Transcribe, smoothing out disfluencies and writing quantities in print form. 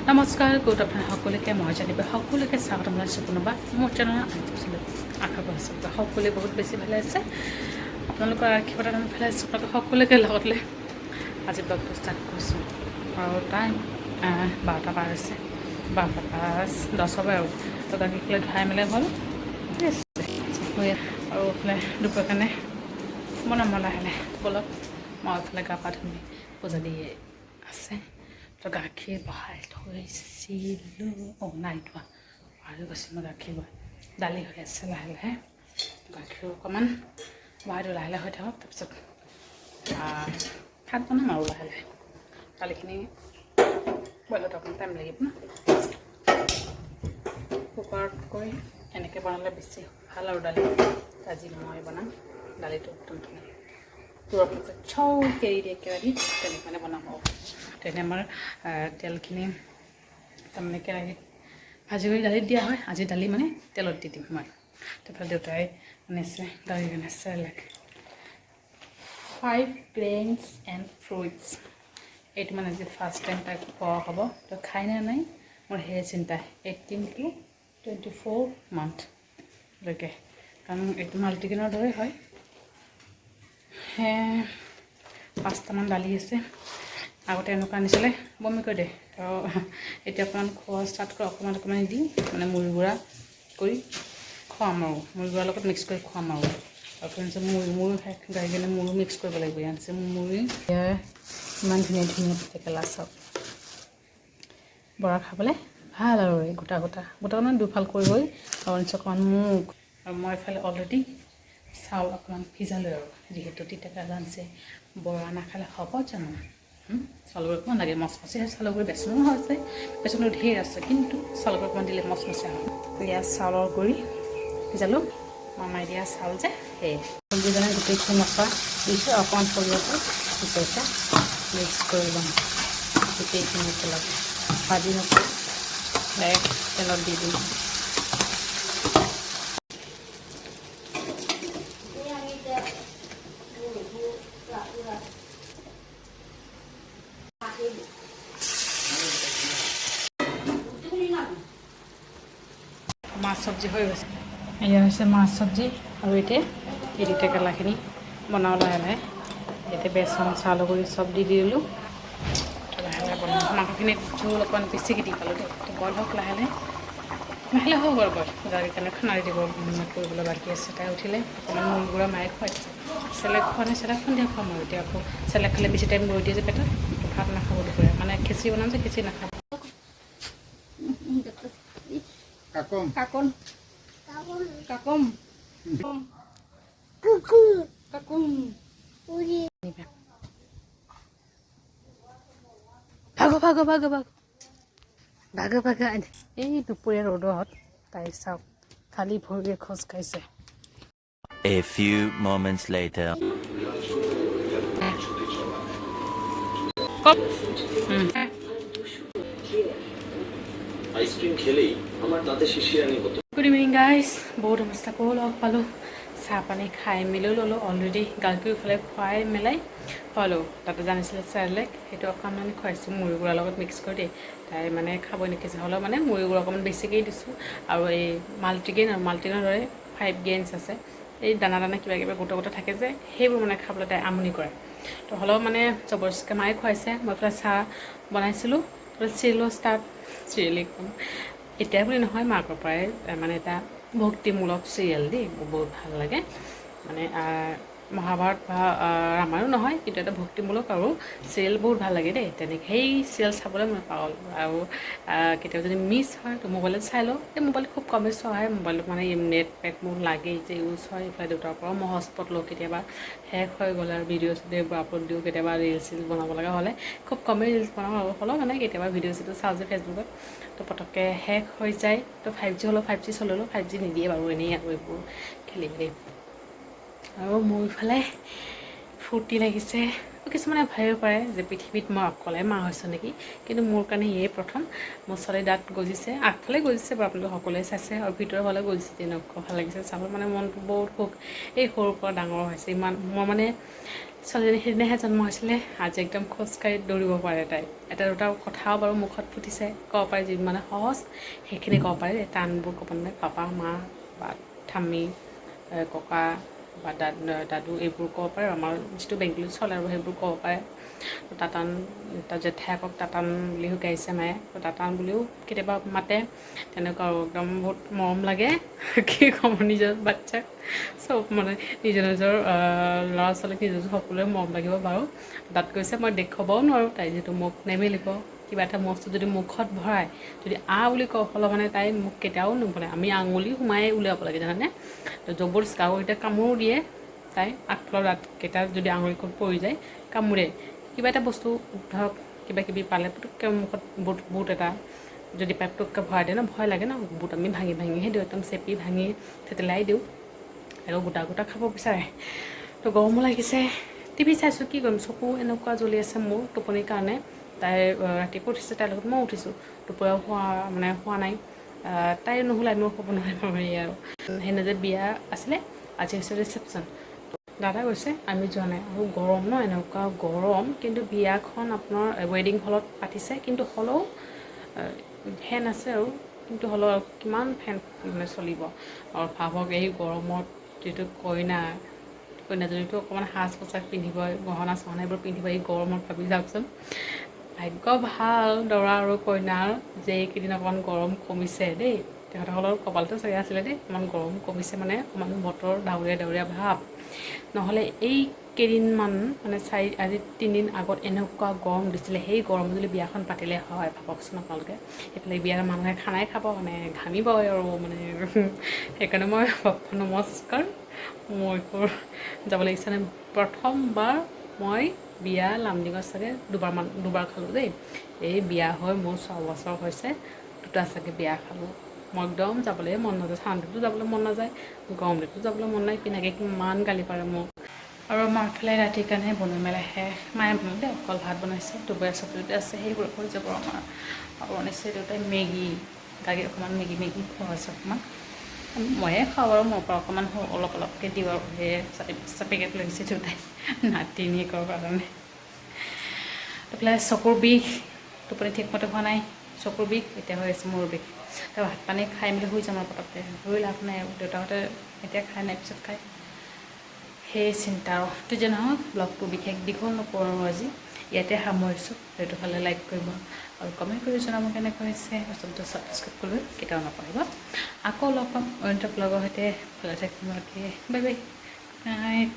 নমস্কাৰ good afternoon সকলোকে মই জানিব সকলোকে স্বাগতম জনাইছোঁ কোনোবা মোৰ চেনেলৰ আশা কৰিছোঁ সকলোৱে বহুত বেছি ভালে আছে আপোনালোকৰ আশীৰ্বাদত আমি ভালে আছোঁ সকলোকে লগত লৈ আজি ব্লগটো ষ্টাৰ্ট কৰিছোঁ আৰু টাইম 12টা পাৰ হৈছে 12টা 10 হ'ব আৰু তো গাখীৰবিলাক ধুৱাই মেলাই হ'ল আৰু এইফালে দুপৰীয়াৰ কাৰণে বনাম লাহে লাহে বলক মই এইফালে গা পা ধুই পূজা দি আছে তো গাখীৰ বহাই থৈছিলোঁ নাই ধোৱা পাহৰি গৈছোঁ মই গাখীৰ দালি হৈ আছে লাহে লাহে গাখীৰ অকণমান বহাই দিওঁ লাহে লাহে হৈ থাকক তাৰপিছত ভাত বনাম আৰু লাহে লাহে দালিখিনি বইল হওঁতে অকণমান টাইম লাগিব ন কুকাৰত কৰি এনেকৈ বনালে বেছি ভাল আৰু দালি আজি মই বনাম দালিটো একদম ধুনীয়া তুৰৰ পিছত চৌকে এৰি দিয়ে কেৰাহীত তেনেকৈ মানে বনাম আৰু তেনে আমাৰ তেলখিনি তাৰমানে কেৰাহীত ভাজি কৰি দালিত দিয়া হয় আজি দালি মানে তেলত দি দিম মই তাৰপৰা দেউতাই আনিছে দালিৰ কাৰণে চেৰেলেক 5 grains and fruits এইটো মানে আজি ফাৰ্ষ্ট টাইম তাইক খোৱা হ'ব তো খাই নে নাই মোৰ সেয়ে চিন্তা 18 to 24 monthলৈকে কাৰণ এইটো মাল্টিগ্ৰেইনৰ দৰে হয় 5টামান দালি আছে আগতে এনেকুৱা আনিছিলে বমি কৰি দিয়ে তো এতিয়া অকণমান খোৱা ষ্টাৰ্ট কৰি অকণমান দি মানে মুড়ি গুড়া কৰি খুৱাম আৰু মুড়ি গুড়াৰ লগত মিক্স কৰি খুৱাম আৰু ফ্ৰেণ্ডছ মুড়ি গাই কিনে মুড়ি মিক্স কৰিব লাগিব আনিছে মুড়ি ইমান ধুনীয়া ধুনীয়া পিঠা চাওক বৰা খাবলৈ ভাল আৰু এই গোটা মানে দুফাল কৰি গৈ আৰু অকণমান মুখ আৰু মই এইফালে অলৰেডি চাউল অকণমান ভিজালোঁ আৰু যিহেতু তিতাকেৰেলা আনিছে বৰা নাখালে হ'ব জানো চাউলগুড়ি অকণমান লাগে মচমচীয়া চাউলগুড়ি বেচনো হৈছে বেচনো ঢেৰ আছে কিন্তু চাউলগুড়ি অকণমান দিলে মচমচীয়া হয় ইয়াত চাউলৰ গুড়ি ভিজালোঁ মামাই দিয়া চাউল যে সেয়ে চব্জিজনে গোটেইখিনি মছলা দিছোঁ অকণমান সৰিয়হটো পিছতে মিক্স কৰি ল'ম গোটেইখিনি তেলত ভাজি নকৰি ডাইৰেক্ট তেলত দি দিম মাছ চব্জি হৈ গৈছে এয়া হৈছে মাছ চব্জি আৰু এতিয়া এই তিতাকেৰেলাখিনি বনাওঁ লাহে লাহে এতিয়া বেচন চাউল গুড়ি চব দি দিলোঁ লাহে লাহে বনাওঁ মাংসখিনিত জোল অকণমান বেছিকৈ দি পালোঁ দেই বইল হওক লাহে লাহে হওক বাৰু বইল গাড়ীৰ কাৰণে খানা দিব কৰিবলৈ বাকী আছে তাই উঠিলে অকণমান মুড়ি গুড়া মায়ে খুৱাইছে চেলেক খোৱা নাই চেলেক সন্ধিয়া খুৱাম আৰু এতিয়া আকৌ চেলেক খালে বেছি টাইম ৰৈ দিয়ে যে পেটত ভাত নাখাব দুপৰীয়া মানে খিচিৰি বনাম যে খিচিৰি নাখাব কাকম ভাগ এই দুপৰীয়া ৰ'দত তাই চাওক খালী ভৰিৰে খোজ খাইছে A few moments later. আইসক্ৰিম খেলেই আমাৰ দাঁতে শিশিৰানি হতো গুড ইভিনিং গাইজ বহুত অৱস্থাকো লগ পালোঁ চাহ পানী খাই মেলিও ল'লোঁ অলৰেডি গালটো ইফালে খুৱাই মেলাই খোৱালোঁ তাতে জানিছিলে চেৰেলেক সেইটো অকণমান খুৱাইছোঁ মুড়ি গুড়াৰ লগত মিক্স কৰি দেই তাই মানে খাবই নিখিছে হ'লেও মানে মুড়ি গুড়া অকণমান বেছিকেই দিছোঁ আৰু এই মাল্টিগ্ৰেইনৰ দৰে 5 grains আছে এই দানা কিবা গোটা থাকে যে সেইবোৰ মানে খাবলৈ তাই আমনি কৰে তো হ'লেও মানে জবৰদস্তিকৈ মায়ে খুৱাইছে মই এইফালে চাহ বনাইছিলোঁ চিৰিয়েল এতিয়া বুলি নহয় মাকৰ পৰাই মানে এটা ভক্তিমূলক চিৰিয়েল দেই বহুত ভাল লাগে মানে মহাভাৰত বা ৰামায়ণ নহয় কিন্তু এটা ভক্তিমূলক আৰু চিৰিয়েল বহুত ভাল লাগে দেই তেনেকৈ সেই চিৰিয়েল চাবলৈ মই পাগল আৰু কেতিয়াবা যদি মিছ হয় তো মোবাইলত চাই লওঁ এই মোবাইলত খুব কমেই চোৱা হয় মোবাইলত মানে নেট পেক মোৰ লাগেই যে ইউজ হয় এইফালে দেউতাৰ পৰাও মই হটস্পট লওঁ কেতিয়াবা শেষ হৈ গ'লে আৰু ভিডিঅ' চিডিঅ'বোৰ আপলোড দিওঁ কেতিয়াবা ৰিলচ বনাব লগা হ'লে খুব কমেই ৰিলচ বনাওঁ আৰু হ'লেও মানে কেতিয়াবা ভিডিঅ' চিডিঅ' চাওঁ যে ফেচবুকত তো পটককৈ শেষ হৈ যায় তো 5G হ'লেও 5G চলালোঁ 5G নিদিয়ে বাৰু এনেই আৰু এইবোৰ খেলি মেলি আৰু মোৰ ইফালে ফূৰ্তি লাগিছে কিছুমানে ভাবিব পাৰে যে পৃথিৱীত মই অকলে মা হৈছোঁ নেকি, কিন্তু মোৰ কাৰণে এয়ে প্ৰথম। মোৰ ছোৱালীৰ দাঁত গজিছে, আগফালে গজিছে বাৰু, আপোনালোকে সকলোৱে চাইছে, আৰু ভিতৰৰ ফালে গজিছে, তেনেকুৱা ভাল লাগিছে চাব, মানে মনটো বহুত সুখ। এই সৰুৰ পৰা ডাঙৰ হৈছে ইমান, মই মানে ছোৱালীজনী সেইদিনাহে জন্ম হৈছিলে, আজি একদম খোজকাঢ়ি দৌৰিব পাৰে তাই। এটা দুটা কথাও বাৰু মুখত ফুটিছে, ক'ব পাৰে যিমানে সহজ সেইখিনি ক'ব পাৰে, টানবোৰ ক'ব নোৱাৰে। পাপা, মা বা ঠাম্মি, ককা বা দাদু এইবোৰ ক'ব পাৰে, আমাৰ যিটো বেংগলীত চলে আৰু সেইবোৰ ক'ব পাৰে। তাতান, জেঠাইকক তাতান বুলি গাইছে মায়ে, তাতান বুলিও কেতিয়াবা মাতে, তেনেকুৱা আৰু একদম বহুত মৰম লাগে। কি ক'ম, নিজৰ বাচ্ছাক চব মানে নিজৰ ল'ৰা ছোৱালীক নিজৰ সকলোৱে মৰম লাগিব বাৰু। তাত গৈছে, মই দেখুৱাবও নোৱাৰোঁ, তাই যিহেতু মুখ নেমেলিব। কিবা এটা বস্তু যদি মুখত ভৰাই যদি বুলি ক'লে মানে তাই মোক কেতিয়াও নুবলে, আমি আঙুলি সোমাই উলিয়াব লাগে জানানে। তো জবৰদস্তি আৰু এতিয়া কামোৰো দিয়ে, তাই আগফালৰ দাঁতকেইটা যদি আঙুলিকত পৰি যায় কামোৰে। কিবা এটা বস্তু ধৰক কিবা কিবি পালে পুটুককৈ মুখত বুট এটা যদি পাই পুটুককৈ ভৰাই দিয়ে ন, ভয় লাগে ন, বুট আমি ভাঙিহে দিওঁ, একদম চেপি ভাঙি থেতেলাই দিওঁ, আৰু গোটা গোটা খাব বিচাৰে। তো গৰমো লাগিছে, টিভি চাইছোঁ, কি কৰিম, চকু এনেকুৱা জ্বলি আছে মোৰ টোপনিৰ কাৰণে। তাই ৰাতিপুৱা উঠিছে, তাইৰ লগত মই উঠিছোঁ, দুপৰীয়াও হোৱা নাই। তাই নোহোলাই মোৰ ক'ব নোৱাৰিম আৰু সেইদিনা যে বিয়া আছিলে, আজি হৈছে ৰিচেপশ্যন। দাদা গৈছে, আমি যোৱা নাই, আৰু গৰম ন, এনেকুৱা গৰম, কিন্তু বিয়াখন আপোনাৰ ৱেডিং হলত পাতিছে, কিন্তু হ'লেও ফেন আছে আৰু, কিন্তু হ'লেও আৰু কিমান ফেন মানে চলিব। আৰু ভাবক এই গৰমত যিটো কইনাজনীতো অকণমান সাজ পোছাক পিন্ধিবই, গহনা চহনা এইবোৰ পিন্ধিব, এই গৰমত ভাবি যাওকচোন। ভাগ্য ভাল দৰা আৰু কইনাৰ যে এইকেইদিন অকণমান গৰম কমিছে দেই, তেখেতসকলৰ কপালটো চাগে আছিলে দেই, অকণমান গৰম কমিছে, মানে অকণমান বতৰ ডাৱৰীয়া ভাৱ। নহ'লে এই কেইদিনমান মানে আজি 3 দিন আগত এনেকুৱা গৰম দিছিলে, সেই গৰম যদি বিয়াখন পাতিলে হয়, ভাবকচোন আপোনালোকে, সেইফালে বিয়াৰ মানুহে খানাই খাব, মানে ঘামিব আৰু মানে সেইকাৰণে মই নমস্কাৰ, মই যাবলৈ ইচ্ছা নাই। প্ৰথমবাৰ মই বিয়া লামডিঙত চাগে দুবাৰ খালোঁ দেই। এই বিয়া হৈ মোৰ 6 বছৰ হৈছে, 2টা চাগে বিয়া খালোঁ। মই একদম যাবলৈ মন নাযায়, ঠাণ্ডাতো যাবলৈ মন নাযায়, গৰম দিনতো যাবলৈ মন নাই, পিনাকে কিমান গালি পাৰে মোক। আৰু আমাৰ ফালে ৰাতিৰ কাৰণে বনাই মেলাইহে মায়ে বনালে, অকল ভাত বনাইছে, দুপৰীয়া চব্জিতে আছে, সেইবোৰ হৈ যাব আমাৰ। আৰু বনাইছে দেউতাই মেগী, তাকে অকণমান মেগী খোৱা হৈছে অকণমান। ময়ে খাওঁ আৰু মোৰ পৰা অকণমান অলপকৈ দিওঁ আৰু, সেই 4-5টা পেকেট লৈছে দেউতাই নাতিনীয়েকৰ কাৰণে। এইফালে চকুৰ বিষ, টোপনি ঠিকমতে হোৱা নাই, চকুৰ বিষ, এতিয়া হৈ আছে মূৰ বিষ। তো ভাত পানী খাই মেলি শুই যাম আৰু পটককৈ, শুই লাভ নাই আৰু, দেউতাহঁতে এতিয়া খাই নাই, পিছত খাই, সেই চিন্তা আৰু। তো যে নহওক, ব্লগটো বিশেষ দীঘল নকৰোঁ আৰু আজি, ইয়াতে সামৰিছোঁ। সেইটো হ'লে লাইক কৰিব আৰু কমেণ্ট কৰি জনাব কেনেকৈ হৈছে, বস্তুটো ছাবস্ক্ৰাইব কৰিব কেতিয়াও নকৰিব। আকৌ লগ পাম অন্য এটা ব্লগৰ সৈতে, ভালে থাকিব, বাই বাই, গুড নাইট।